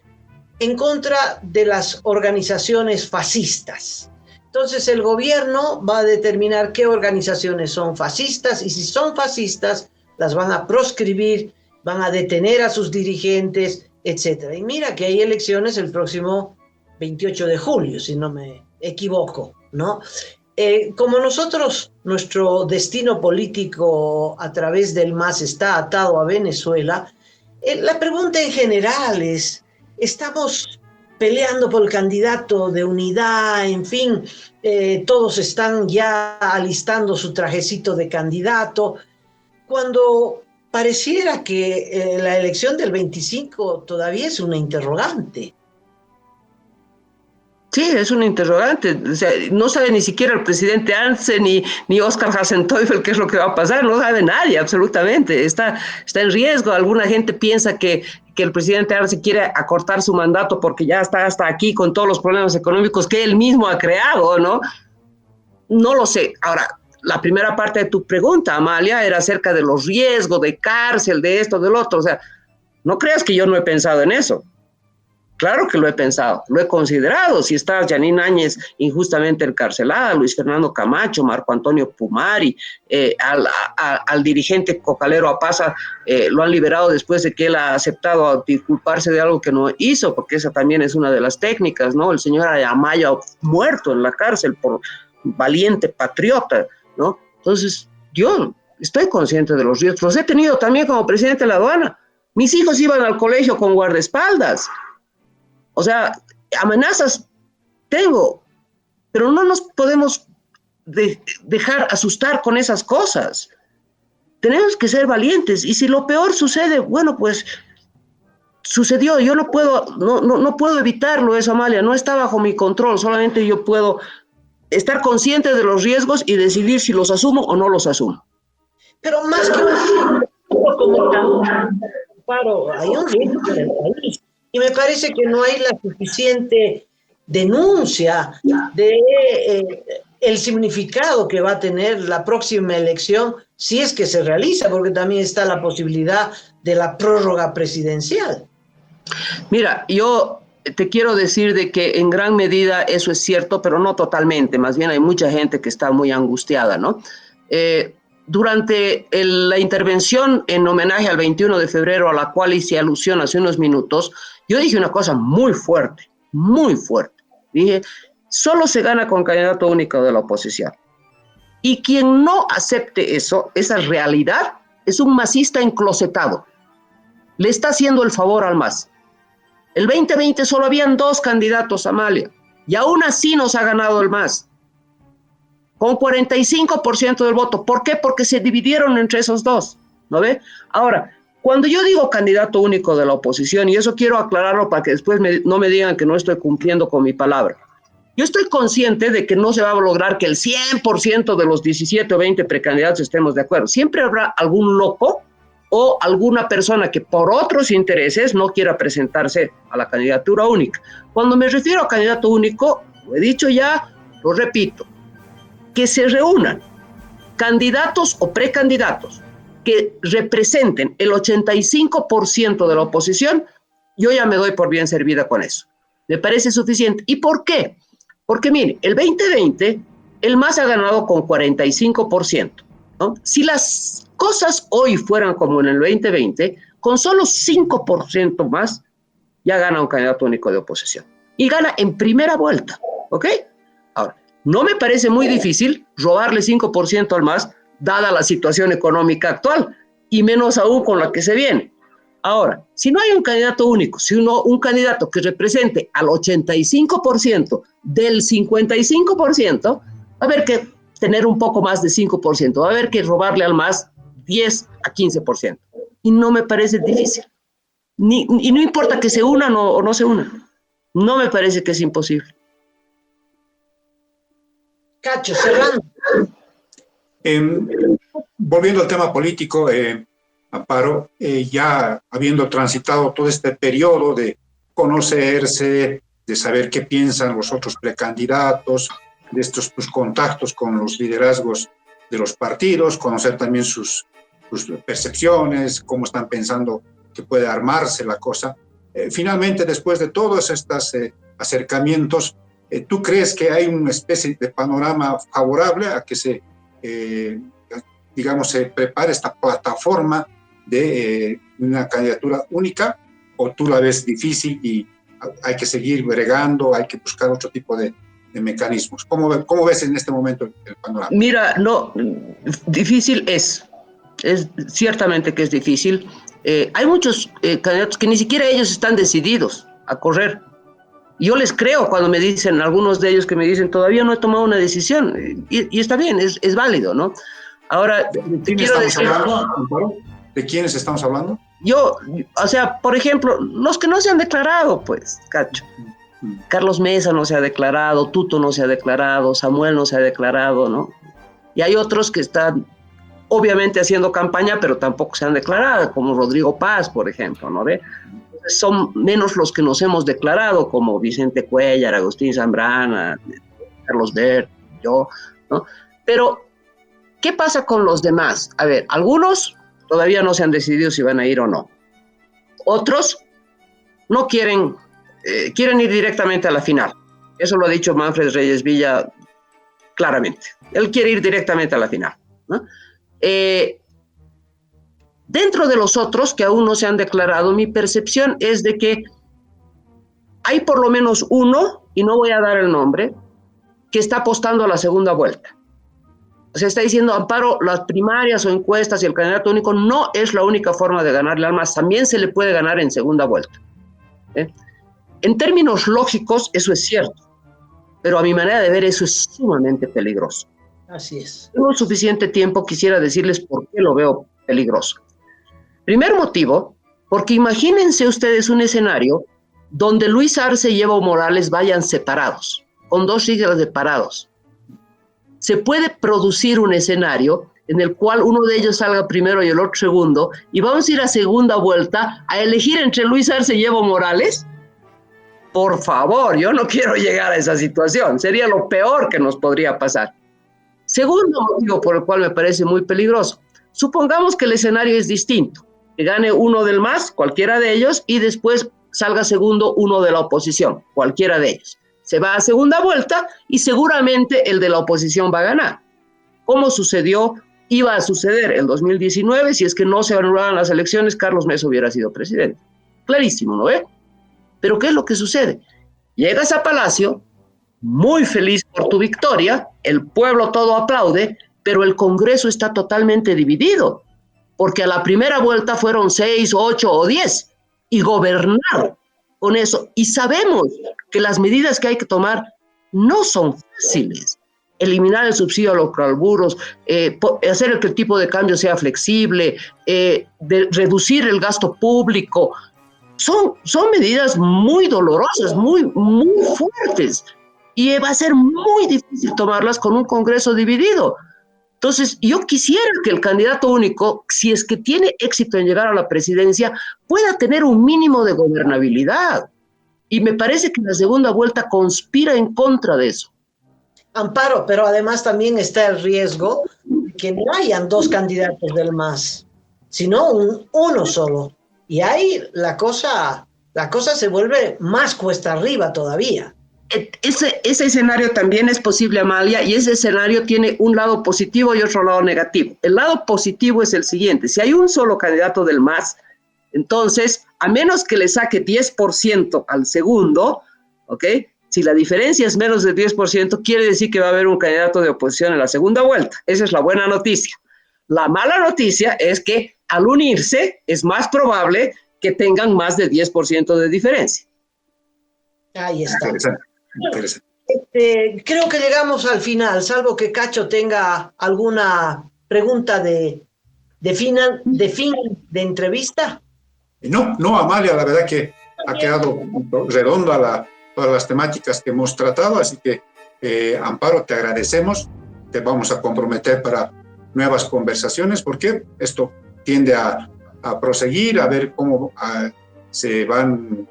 [SPEAKER 3] en contra de las organizaciones fascistas. Entonces el gobierno va a determinar qué organizaciones son fascistas y si son fascistas las van a proscribir, van a detener a sus dirigentes, etc. Y mira que hay elecciones el próximo 28 de julio, si no me equivoco, ¿no? Como nosotros, nuestro destino político a través del MAS está atado a Venezuela, la pregunta en general es, ¿estamos peleando por el candidato de unidad? En fin, todos están ya alistando su trajecito de candidato, cuando pareciera que la elección del 25 todavía es una interrogante.
[SPEAKER 4] Sí, es un interrogante. O sea, no sabe ni siquiera el presidente Arce ni Oscar Hasselteufel qué es lo que va a pasar. No sabe nadie, absolutamente. Está en riesgo. Alguna gente piensa que el presidente Arce quiere acortar su mandato porque ya está hasta aquí con todos los problemas económicos que él mismo ha creado, ¿no? No lo sé. Ahora, la primera parte de tu pregunta, Amalia, era acerca de los riesgos de cárcel, de esto, del otro. O sea, no creas que yo no he pensado en eso. Claro que lo he pensado, lo he considerado. Si está Janine Áñez injustamente encarcelada, Luis Fernando Camacho, Marco Antonio Pumari, al dirigente cocalero Apaza lo han liberado después de que él ha aceptado disculparse de algo que no hizo, porque esa también es una de las técnicas, ¿no? El señor Amaya muerto en la cárcel por valiente patriota, ¿no? Entonces, yo estoy consciente de los riesgos. Los he tenido también como presidente de la aduana. Mis hijos iban al colegio con guardaespaldas. O sea, amenazas tengo, pero no nos podemos dejar asustar con esas cosas. Tenemos que ser valientes, y si lo peor sucede, bueno, pues sucedió. Yo no puedo evitarlo eso, Amalia, no está bajo mi control, solamente yo puedo estar consciente de los riesgos y decidir si los asumo o no los asumo.
[SPEAKER 3] Pero más que un como paro, hay un riesgo para el país. Y me parece que no hay la suficiente denuncia de el significado que va a tener la próxima elección si es que se realiza, porque también está la posibilidad de la prórroga presidencial.
[SPEAKER 4] Mira, yo te quiero decir de que en gran medida eso es cierto, pero no totalmente. Más bien hay mucha gente que está muy angustiada, ¿no? Durante la intervención en homenaje al 21 de febrero, a la cual hice alusión hace unos minutos, yo dije una cosa muy fuerte, muy fuerte. Dije, solo se gana con candidato único de la oposición. Y quien no acepte eso, esa realidad, es un masista enclosetado. Le está haciendo el favor al MAS. El 2020 solo habían 2 candidatos, Amalia, y aún así nos ha ganado el MAS, con 45% del voto. ¿Por qué? Porque se dividieron entre esos 2, ¿no ve? Ahora, cuando yo digo candidato único de la oposición, y eso quiero aclararlo para que después no me digan que no estoy cumpliendo con mi palabra, yo estoy consciente de que no se va a lograr que el 100% de los 17 o 20 precandidatos estemos de acuerdo. Siempre habrá algún loco o alguna persona que por otros intereses no quiera presentarse a la candidatura única. Cuando me refiero a candidato único, lo he dicho ya, lo repito, que se reúnan candidatos o precandidatos que representen el 85% de la oposición, yo ya me doy por bien servida con eso. Me parece suficiente. ¿Y por qué? Porque mire, el 2020, el MAS ha ganado con 45%, ¿no? Si las cosas hoy fueran como en el 2020, con solo 5% más, ya gana un candidato único de oposición. Y gana en primera vuelta, ¿ok? Ahora, no me parece muy difícil robarle 5% al MAS, dada la situación económica actual, y menos aún con la que se viene. Ahora, si no hay un candidato único, sino un candidato que represente al 85% del 55%, va a haber que tener un poco más de 5%, va a haber que robarle al MAS 10 a 15%. Y no me parece difícil. Y no importa que se unan o no se unan. No me parece que es imposible.
[SPEAKER 3] Cacho, cerrando.
[SPEAKER 5] Volviendo al tema político, Amparo, ya habiendo transitado todo este periodo de conocerse, de saber qué piensan los otros precandidatos, de estos contactos con los liderazgos de los partidos, conocer también sus percepciones, cómo están pensando que puede armarse la cosa. Finalmente, después de todos estos acercamientos, ¿tú crees que hay una especie de panorama favorable a que se prepare esta plataforma de una candidatura única, o tú la ves difícil y hay que seguir bregando, hay que buscar otro tipo de mecanismos? ¿Cómo ves en este momento el panorama?
[SPEAKER 4] Mira, no, difícil es ciertamente que es difícil. Hay muchos candidatos que ni siquiera ellos están decididos a correr. Yo les creo cuando me dicen, algunos de ellos que me dicen, todavía no he tomado una decisión, y está bien, es válido, ¿no? Ahora,
[SPEAKER 5] te quiero decir... ¿De quiénes estamos hablando?
[SPEAKER 4] Yo, o sea, por ejemplo, los que no se han declarado, pues, Cacho. Carlos Mesa no se ha declarado, Tuto no se ha declarado, Samuel no se ha declarado, ¿no? Y hay otros que están, obviamente, haciendo campaña, pero tampoco se han declarado, como Rodrigo Paz, por ejemplo, ¿no ve? Son menos los que nos hemos declarado, como Vicente Cuellar, Agustín Zambrana, Carlos Ver, yo, ¿no? Pero, ¿qué pasa con los demás? A ver, algunos todavía no se han decidido si van a ir o no. Otros no quieren ir directamente a la final. Eso lo ha dicho Manfred Reyes Villa claramente. Él quiere ir directamente a la final, ¿no? Dentro de los otros que aún no se han declarado, mi percepción es de que hay por lo menos uno, y no voy a dar el nombre, que está apostando a la segunda vuelta. O sea, está diciendo, Amparo, las primarias o encuestas y el candidato único no es la única forma de ganarle al MAS, también se le puede ganar en segunda vuelta. En términos lógicos, eso es cierto, pero a mi manera de ver, eso es sumamente peligroso.
[SPEAKER 3] Así es.
[SPEAKER 4] Tengo suficiente tiempo, quisiera decirles por qué lo veo peligroso. Primer motivo, porque imagínense ustedes un escenario donde Luis Arce y Evo Morales vayan separados, con 2 siglas de parados. Se puede producir un escenario en el cual uno de ellos salga primero y el otro segundo, y vamos a ir a segunda vuelta a elegir entre Luis Arce y Evo Morales. Por favor, yo no quiero llegar a esa situación, sería lo peor que nos podría pasar. Segundo motivo por el cual me parece muy peligroso, supongamos que el escenario es distinto, que gane uno del MAS, cualquiera de ellos, y después salga segundo uno de la oposición, cualquiera de ellos. Se va a segunda vuelta y seguramente el de la oposición va a ganar. ¿Cómo sucedió? Iba a suceder en 2019, si es que no se anulaban las elecciones, Carlos Mesa hubiera sido presidente. Clarísimo, ¿no ve? Pero ¿qué es lo que sucede? Llegas a Palacio, muy feliz por tu victoria, el pueblo todo aplaude, pero el Congreso está totalmente dividido, porque a la primera vuelta fueron 6, 8 o 10, y gobernar con eso. Y sabemos que las medidas que hay que tomar no son fáciles. Eliminar el subsidio a los hidrocarburos, hacer que el tipo de cambio sea flexible, reducir el gasto público, son medidas muy dolorosas, muy fuertes, y va a ser muy difícil tomarlas con un Congreso dividido. Entonces, yo quisiera que el candidato único, si es que tiene éxito en llegar a la presidencia, pueda tener un mínimo de gobernabilidad. Y me parece que la segunda vuelta conspira en contra de eso.
[SPEAKER 3] Amparo, pero además también está el riesgo de que no hayan 2 candidatos del MAS, sino uno solo. Y ahí la cosa se vuelve más cuesta arriba todavía.
[SPEAKER 4] Ese escenario también es posible, Amalia, y ese escenario tiene un lado positivo y otro lado negativo. El lado positivo es el siguiente: si hay un solo candidato del MAS, entonces, a menos que le saque 10% al segundo, ¿ok? Si la diferencia es menos del 10%, quiere decir que va a haber un candidato de oposición en la segunda vuelta. Esa es la buena noticia. La mala noticia es que al unirse es más probable que tengan más de 10% de diferencia.
[SPEAKER 3] Ahí está.
[SPEAKER 5] Interesante.
[SPEAKER 3] Creo que llegamos al final, salvo que Cacho tenga alguna pregunta de fin de entrevista.
[SPEAKER 5] No, Amalia, la verdad que ha quedado redonda todas las temáticas que hemos tratado, así que Amparo, te agradecemos, te vamos a comprometer para nuevas conversaciones, porque esto tiende a proseguir, a ver cómo se van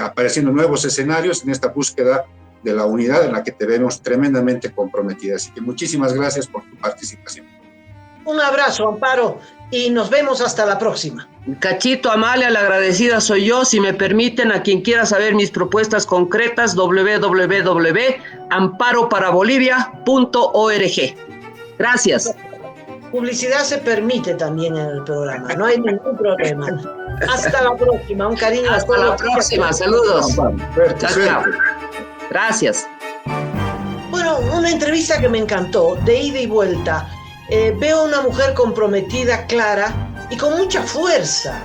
[SPEAKER 5] apareciendo nuevos escenarios en esta búsqueda de la unidad en la que te vemos tremendamente comprometida. Así que muchísimas gracias por tu participación.
[SPEAKER 3] Un abrazo, Amparo, y nos vemos hasta la próxima.
[SPEAKER 4] Cachito, Amalia, la agradecida soy yo. Si me permiten, a quien quiera saber mis propuestas concretas, www.amparoparabolivia.org. Gracias.
[SPEAKER 3] Publicidad se permite también en el programa, no hay ningún problema. Hasta la próxima, un cariño.
[SPEAKER 4] Hasta la próxima, saludos. Chao. Gracias.
[SPEAKER 3] Bueno, una entrevista que me encantó, de ida y vuelta. Veo a una mujer comprometida, clara y con mucha fuerza,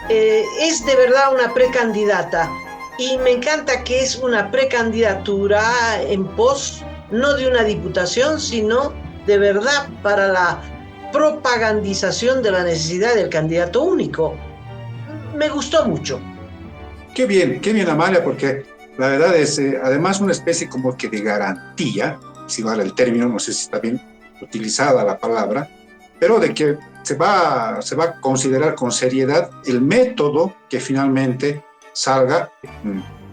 [SPEAKER 3] es de verdad una precandidata y me encanta que es una precandidatura en pos, no de una diputación, sino de verdad para la propagandización de la necesidad del candidato único. Me gustó mucho.
[SPEAKER 5] Qué bien, Amalia, porque la verdad es además una especie como que de garantía, si vale el término, no sé si está bien utilizada la palabra, pero de que se va a considerar con seriedad el método que finalmente salga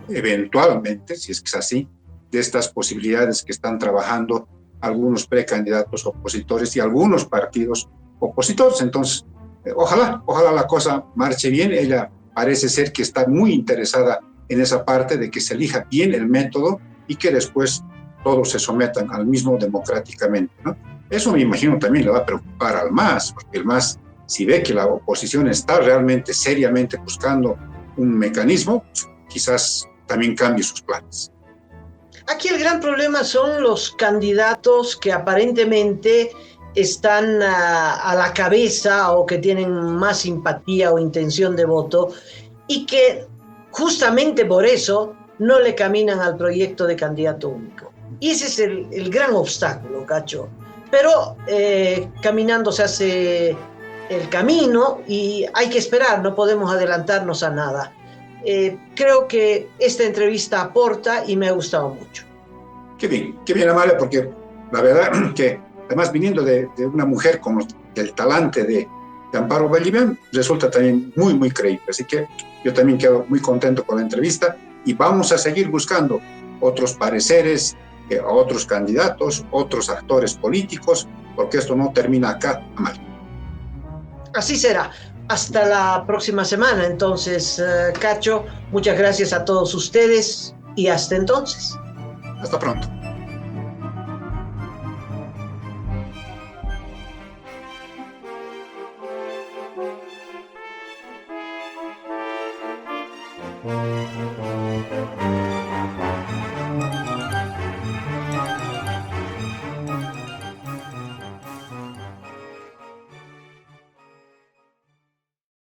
[SPEAKER 5] eventualmente, si es que es así, de estas posibilidades que están trabajando algunos precandidatos opositores y algunos partidos opositores. Entonces, ojalá la cosa marche bien. Ella parece ser que está muy interesada en esa parte de que se elija bien el método y que después todos se sometan al mismo democráticamente, ¿no? Eso me imagino también le va a preocupar al MAS, porque el MAS, si ve que la oposición está realmente, seriamente buscando un mecanismo, quizás también cambie sus planes.
[SPEAKER 3] Aquí el gran problema son los candidatos que aparentemente están a la cabeza o que tienen más simpatía o intención de voto y que justamente por eso no le caminan al proyecto de candidato único. Y ese es el gran obstáculo, Cacho. Pero caminando se hace el camino y hay que esperar, no podemos adelantarnos a nada. Creo que esta entrevista aporta y me ha gustado mucho.
[SPEAKER 5] Qué bien, Amalia, porque la verdad que además viniendo de una mujer con el talante de Amparo Vallivian, resulta también muy, muy creíble. Así que yo también quedo muy contento con la entrevista y vamos a seguir buscando otros pareceres, otros candidatos, otros actores políticos, porque esto no termina acá, Amalia.
[SPEAKER 3] Así será. Hasta la próxima semana. Entonces, Cacho, muchas gracias a todos ustedes y hasta entonces.
[SPEAKER 5] Hasta pronto.